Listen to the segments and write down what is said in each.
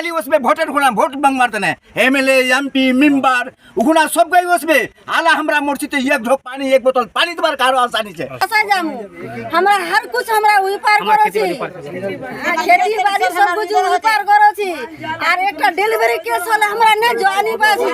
खाली उसमें भोटर खुना भोट बंग मारते हैं एमएलए एमपी मेंबर उखुना सब गई उसमें आला हमरा मोर्ची तो एक ढोक पानी एक बोतल पानी तुम्हारे कारो आसानी से ऐसा जामु हमरा हर कुछ हमरा ऊपर करो छी खेती बाड़ी सब कुछ ऊपर करो छी और एकटा डिलीवरी केस होला हमरा ने जानी बाजी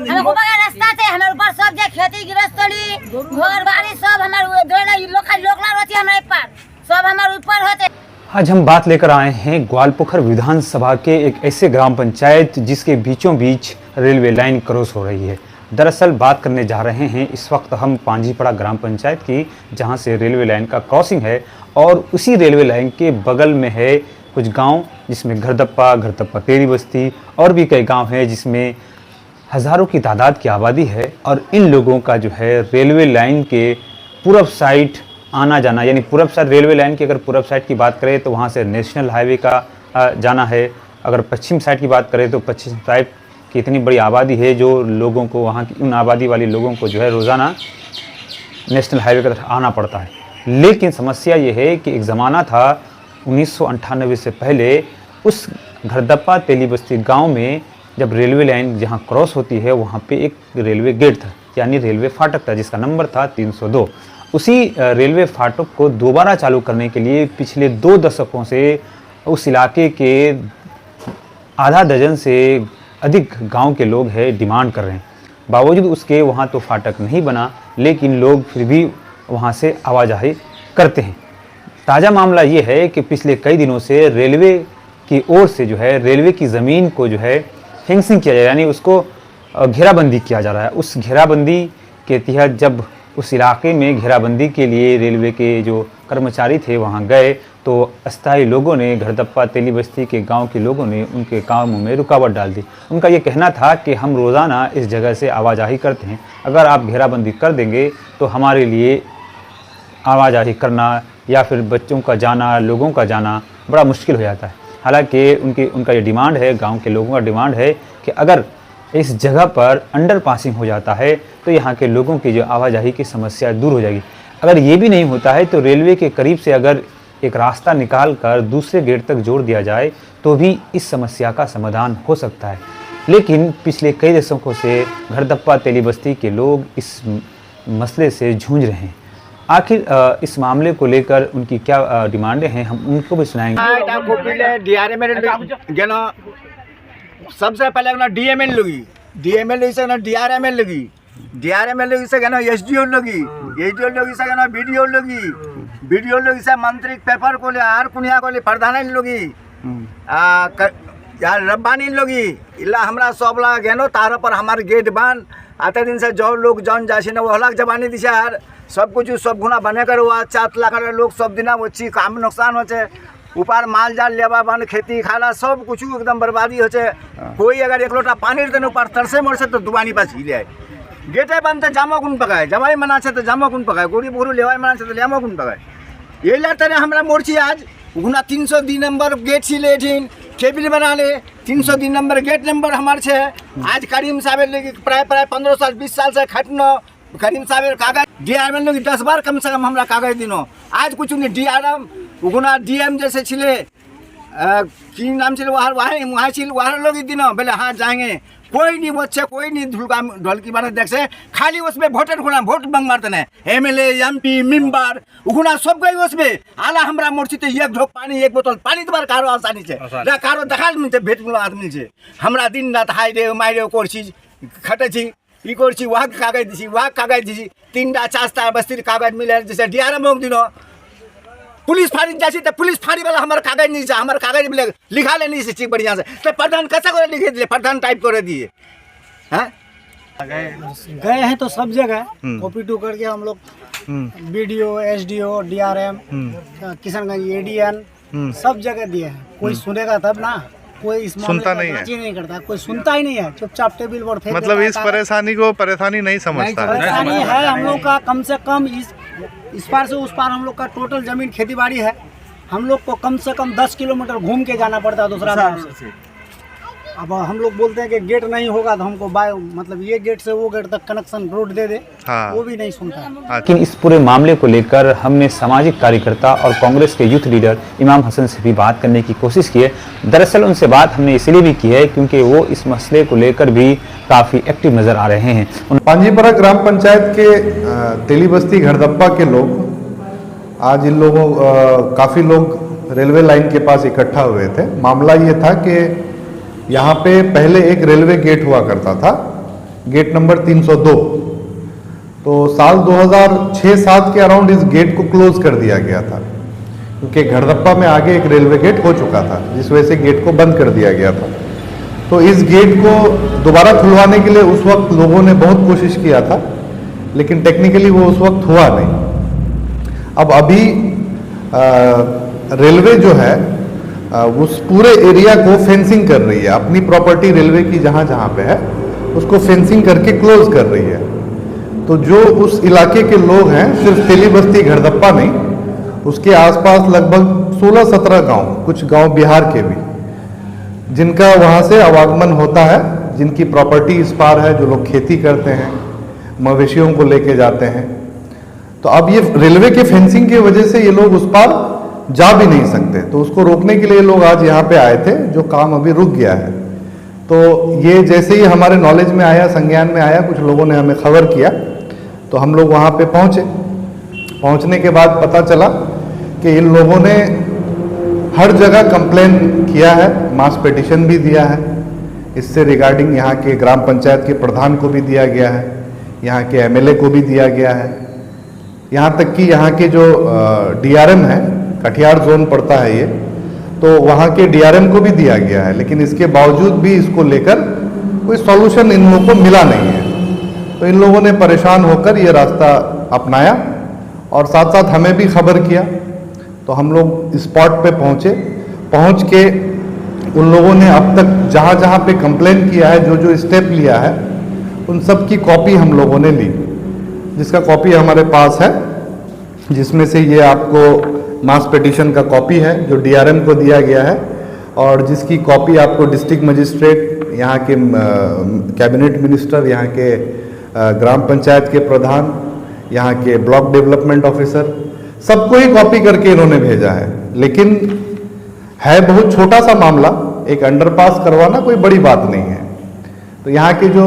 हम बड़ा रास्ता से हमर ऊपर सब जे खेती गृहस्थली घर बाड़ी सब हमर दोना लोकला रहती हमरा ऊपर सब हमर ऊपर होते। आज हम बात लेकर आए हैं ग्वालपोखर विधानसभा के एक ऐसे ग्राम पंचायत जिसके बीचों बीच रेलवे लाइन क्रॉस हो रही है। दरअसल बात करने जा रहे हैं इस वक्त हम पांजीपड़ा ग्राम पंचायत की, जहां से रेलवे लाइन का क्रॉसिंग है और उसी रेलवे लाइन के बगल में है कुछ गांव जिसमें घरदप्पा तेरी बस्ती और भी कई गांव हैं जिसमें हज़ारों की तादाद की आबादी है। और इन लोगों का जो है रेलवे लाइन के पूरब साइड आना जाना, यानी पूरब साइड रेलवे लाइन की अगर पूरब साइड की बात करें तो वहाँ से नेशनल हाईवे का जाना है। अगर पश्चिम साइड की बात करें तो पश्चिम साइड की इतनी बड़ी आबादी है जो लोगों को वहाँ की उन आबादी वाली लोगों को जो है रोज़ाना नेशनल हाईवे की तरफ आना पड़ता है। लेकिन समस्या ये है कि एक ज़माना था 1998 से पहले उस घरदप्पा तेली बस्ती गाँव में जब रेलवे लाइन जहाँ क्रॉस होती है वहाँ पे एक रेलवे गेट था, यानी रेलवे फाटक था जिसका नंबर था 302। उसी रेलवे फाटक को दोबारा चालू करने के लिए पिछले 2 दशकों से उस इलाके के आधा दर्जन से अधिक गांव के लोग हैं डिमांड कर रहे हैं। बावजूद उसके वहां तो फाटक नहीं बना, लेकिन लोग फिर भी वहां से आवाजाही करते हैं। ताज़ा मामला ये है कि पिछले कई दिनों से रेलवे की ओर से जो है रेलवे की ज़मीन को जो है फेंसिंग किया जा रहा है, यानी उसको घेराबंदी किया जा रहा है। उस घेराबंदी के तहत जब उस इलाके में घेराबंदी के लिए रेलवे के जो कर्मचारी थे वहां गए तो अस्थायी लोगों ने, घरदप्पा तेली बस्ती के गांव के लोगों ने उनके कामों में रुकावट डाल दी। उनका ये कहना था कि हम रोज़ाना इस जगह से आवाजाही करते हैं, अगर आप घेराबंदी कर देंगे तो हमारे लिए आवाजाही करना या फिर बच्चों का जाना, लोगों का जाना बड़ा मुश्किल हो जाता है। हालांकि उनका ये डिमांड है, गाँव के लोगों का डिमांड है कि अगर इस जगह पर अंडर पासिंग हो जाता है तो यहाँ के लोगों की जो आवाजाही की समस्या दूर हो जाएगी। अगर ये भी नहीं होता है तो रेलवे के करीब से अगर एक रास्ता निकाल कर दूसरे गेट तक जोड़ दिया जाए तो भी इस समस्या का समाधान हो सकता है। लेकिन पिछले कई दशकों से घरदप्पा तेली बस्ती के लोग इस मसले से जूझ रहे हैं। आखिर इस मामले को लेकर उनकी क्या डिमांडें हैं, हम उनको भी सुनाएंगे। सबसे पहले डीएमएल लोगी से डीआरएमएल लोगी से एसडीओ लोगी से बीडीओ लोगी से मंत्री पेपर को ले आर कुनिया को ले प्रधान लोगी यार रब्बानी लोगी इला हमरा सबला गेनो तार पर हमार गेट बान आते दिन से जो लोग जन जासी न वो हलाक जबानी दिशा यार सब कुछ सब गुना बने कर हुआ 4 लाख लोग सब दिन वो ची काम नुकसान होचे ऊपर माल जाल लेवा बन खेती खाला सब कुछ एकदम बर्बादी होचे। कोई अगर एक लोटा पानी देने ऊपर तरसे मरसे तो दुबानी पास हिले आए गेटे बंद जामो कुन पकाए जवाई मना से तो जामो कुन पकाए गोरी बोरू लेवाई मना से तो लेमो कुन पकाए ये लाते हमरा मोर्ची आज गुना 302 नंबर गेट सिले ठिन केबिल बना ले 302 नंबर गेट नंबर हमारे छे। आज करीम साहब लेके प्राय 15 साल 20 साल से खटनो करीम साहब कागज डीआरएम लोग 10 बार कम से कम हमरा कागज दिनो आज कुछ नहीं डीआरएम उगुना डीएम जैसे छिले की नाम छिले वहाँ छिल वहाँ लोग दिनो बोले हाँ जाएंगे कोई नहीं बच्चे कोई नहीं ढोलकी बने देख से खाली उसमें भोटर खुना भोट बंग मारते हैं एमएलए एमपी मेंबर उगुना सब गई उसमें आला हमरा मोर्ची तो एक ढोक पानी एक बोतल पानी तुम्हारे कारो आसानी से कारो देखा मिलते भेट मिलो आदमी से हमरा दिन रात हाई रे मारे कोर्सी खटे छी ई कोर्सी वहाँ कागज दीसी 3टा 4टा बस्ती कागज मिले जैसे डीआरएम होग दिनो पुलिस फाड़ी जासी तो पुलिस फाड़ी वाला हमारे कागज नहीं चाहिए हमारे कागज मिले लिखा ले नहीं से बढ़िया से तो प्रधान कैसा करे लिखे दिए प्रधान टाइप कर दिए हैं गए हैं तो सब जगह कॉपी टू करके हम लोग BDO SDO DRM Kishanganj ADN सब जगह दिए हैं। कोई सुनेगा तब ना, कोई इस सुनता नहीं करता, कोई सुनता ही नहीं है, चुपचाप टेबल पर फेंक मतलब इस परेशानी को परेशानी नहीं समझता परेशानी है हम लोग का। कम से कम इस पार से उस पार हम लोग का टोटल जमीन खेती बाड़ी है, हम लोग को कम से कम 10 किलोमीटर घूम के जाना पड़ता है दूसरा गाँव से। अब हम लोग बोलते हैं कि गेट नहीं होगा तो हमको मतलब ये गेट से वो गेट तक कनेक्शन रोड दे दे, हाँ। वो भी नहीं सुनता है। लेकिन इस पूरे मामले को लेकर हमने सामाजिक कार्यकर्ता और कांग्रेस के यूथ लीडर इमाम हसन से भी बात करने की कोशिश की है। दरअसल उनसे बात हमने इसलिए भी की है क्योंकि वो इस मसले को लेकर भी काफ़ी एक्टिव नज़र आ रहे हैं। पांजीपरा ग्राम पंचायत के तेली बस्ती घड़दप्पा के लोग आज इन लोगों काफ़ी लोग रेलवे लाइन के पास इकट्ठा हुए थे। मामला ये था कि यहाँ पे पहले एक रेलवे गेट हुआ करता था, गेट नंबर 302। तो साल 2006-07 के अराउंड इस गेट को क्लोज कर दिया गया था क्योंकि घड़दप्पा में आगे एक रेलवे गेट हो चुका था, जिस वजह से गेट को बंद कर दिया गया था। तो इस गेट को दोबारा खुलवाने के लिए उस वक्त लोगों ने बहुत कोशिश किया था, लेकिन टेक्निकली वो उस वक्त हुआ नहीं। अब अभी रेलवे जो है उस पूरे एरिया को फेंसिंग कर रही है, अपनी प्रॉपर्टी रेलवे की जहाँ जहाँ पे है उसको फेंसिंग करके क्लोज कर रही है। तो जो उस इलाके के लोग हैं, सिर्फ तेली बस्ती घड़दप्पा नहीं, उसके आसपास लगभग 16-17 गांव, कुछ गांव बिहार के भी, जिनका वहाँ से आवागमन होता है, जिनकी प्रॉपर्टी इस पार है, जो लोग खेती करते हैं, मवेशियों को लेके जाते हैं। तो अब ये रेलवे के फेंसिंग की वजह से ये लोग उस पार जा भी नहीं सकते, तो उसको रोकने के लिए लोग आज यहाँ पे आए थे, जो काम अभी रुक गया है। तो ये जैसे ही हमारे नॉलेज में आया, संज्ञान में आया, कुछ लोगों ने हमें खबर किया, तो हम लोग वहाँ पे पहुँचे। पहुँचने के बाद पता चला कि इन लोगों ने हर जगह कंप्लेन किया है, मास पिटीशन भी दिया है। इससे रिगार्डिंग यहाँ के ग्राम पंचायत के प्रधान को भी दिया गया है, यहाँ के एमएलए को भी दिया गया है, यहाँ तक कि यहाँ के जो डीआरएम है, कटिहार जोन पड़ता है ये, तो वहाँ के डीआरएम को भी दिया गया है। लेकिन इसके बावजूद भी इसको लेकर कोई सॉल्यूशन इन लोगों को मिला नहीं है। तो इन लोगों ने परेशान होकर ये रास्ता अपनाया और साथ साथ हमें भी खबर किया। तो हम लोग स्पॉट पे पहुँचे। पहुँच के उन लोगों ने अब तक जहाँ जहाँ पे कंप्लेन किया है, जो जो स्टेप लिया है, उन सब की कॉपी हम लोगों ने ली, जिसका कॉपी हमारे पास है, जिसमें से ये आपको मास पिटीशन का कॉपी है जो डीआरएम को दिया गया है, और जिसकी कॉपी आपको डिस्ट्रिक्ट मजिस्ट्रेट, यहाँ के कैबिनेट मिनिस्टर, यहाँ के ग्राम पंचायत के प्रधान, यहाँ के ब्लॉक डेवलपमेंट ऑफिसर, सबको ही कॉपी करके इन्होंने भेजा है। लेकिन है बहुत छोटा सा मामला, एक अंडरपास करवाना कोई बड़ी बात नहीं है। तो यहाँ के जो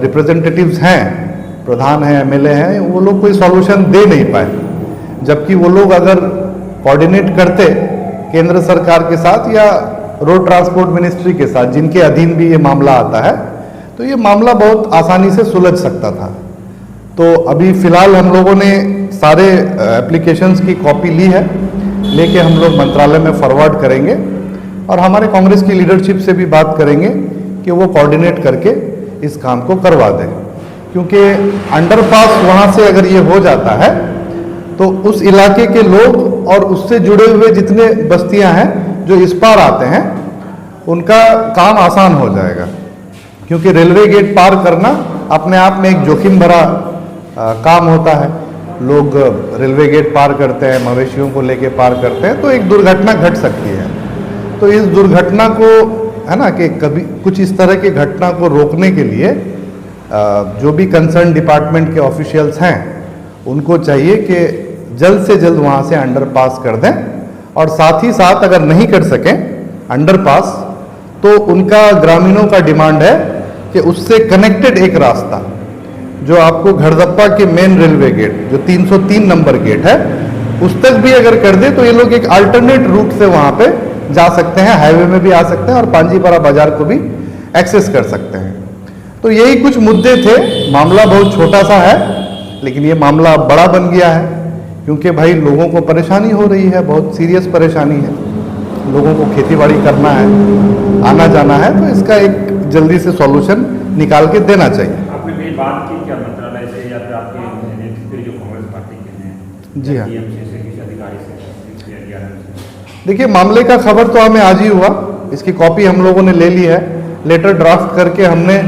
रिप्रेजेंटेटिव्स हैं, प्रधान हैं, एमएलए हैं, वो लोग कोई सॉल्यूशन दे नहीं पाए। जबकि वो लोग अगर कोऑर्डिनेट करते केंद्र सरकार के साथ या रोड ट्रांसपोर्ट मिनिस्ट्री के साथ, जिनके अधीन भी ये मामला आता है, तो ये मामला बहुत आसानी से सुलझ सकता था। तो अभी फिलहाल हम लोगों ने सारे एप्लीकेशंस की कॉपी ली है, लेके हम लोग मंत्रालय में फॉरवर्ड करेंगे और हमारे कांग्रेस की लीडरशिप से भी बात करेंगे कि वो कोऑर्डिनेट करके इस काम को करवा दें। क्योंकि अंडरपास वहाँ से अगर ये हो जाता है तो उस इलाके के लोग और उससे जुड़े हुए जितने बस्तियां हैं जो इस पार आते हैं, उनका काम आसान हो जाएगा। क्योंकि रेलवे गेट पार करना अपने आप में एक जोखिम भरा काम होता है। लोग रेलवे गेट पार करते हैं, मवेशियों को लेके पार करते हैं, तो एक दुर्घटना घट सकती है। तो इस दुर्घटना को, है ना, कि कभी कुछ इस तरह की घटना को रोकने के लिए जो भी कंसर्न डिपार्टमेंट के ऑफिशियल्स हैं, उनको चाहिए कि जल्द से जल्द वहाँ से अंडरपास कर दें। और साथ ही साथ अगर नहीं कर सकें अंडरपास, तो उनका ग्रामीणों का डिमांड है कि उससे कनेक्टेड एक रास्ता, जो आपको घड़दप्पा के मेन रेलवे गेट, जो 303 नंबर गेट है, उस तक भी अगर कर दे तो ये लोग एक अल्टरनेट रूट से वहाँ पे जा सकते हैं, हाईवे में भी आ सकते हैं और पांजीपरा बाजार को भी एक्सेस कर सकते हैं। तो यही कुछ मुद्दे थे। मामला बहुत छोटा सा है, लेकिन ये मामला बड़ा बन गया है, क्योंकि भाई लोगों को परेशानी हो रही है, बहुत सीरियस परेशानी है। लोगों को खेतीबाड़ी करना है, आना जाना है, तो इसका एक जल्दी से सॉल्यूशन निकाल के देना चाहिए। आपने कहीं बात की क्या मंत्रालय से या फिर आपके नेतृत्व जो कांग्रेस पार्टी के हैं? जी हाँ, से किसी अधिकारी से? देखिए, मामले का खबर तो हमें आज ही हुआ, इसकी कॉपी हम लोगों ने ले ली है, लेटर ड्राफ्ट करके हमने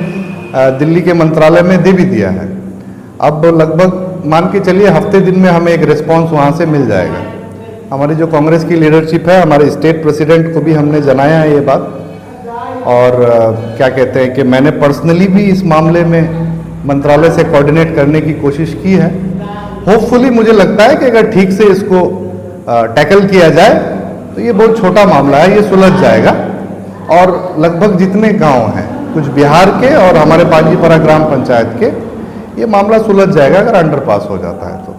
दिल्ली के मंत्रालय में दे भी दिया है। अब लगभग मान के चलिए हफ्ते दिन में हमें एक रिस्पांस वहाँ से मिल जाएगा। हमारी जो कांग्रेस की लीडरशिप है, हमारे स्टेट प्रेसिडेंट को भी हमने जनाया है ये बात, और क्या कहते हैं कि मैंने पर्सनली भी इस मामले में मंत्रालय से कोऑर्डिनेट करने की कोशिश की है। होपफुली मुझे लगता है कि अगर ठीक से इसको टैकल किया जाए तो ये बहुत छोटा मामला है, ये सुलझ जाएगा। और लगभग जितने गांव हैं, कुछ बिहार के और हमारे पांजीपरा ग्राम पंचायत के, ये मामला सुलझ जाएगा अगर अंडरपास हो जाता है तो।